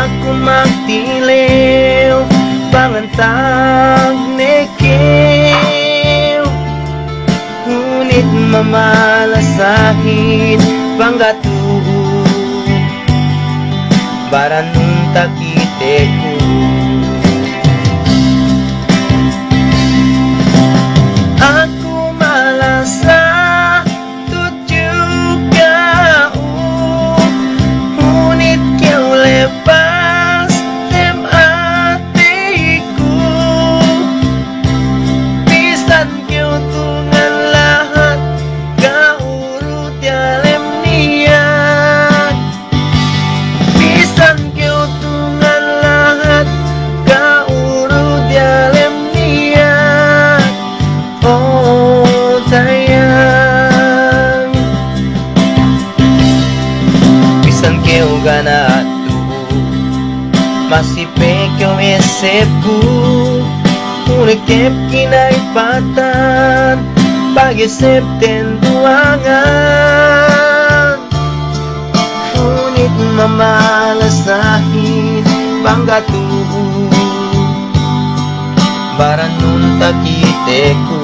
Aku magtiliw pangantag nekiw, ngunit mamalasahit panggatuo baranong takite ko. Aku malasa tujuh kau, ngunit kau lepas tem hatiku. Pisan kau tungan lahat, kau urut yalem niat. Pisan kau tungan lahat, kau urut yalem niat. Oh sayang, pisan kau ganat masih pekyo isipku, unikip kinaipatan pag-isip din duwangan. Ngunit mamalasahin panggatuo baranong takite ko.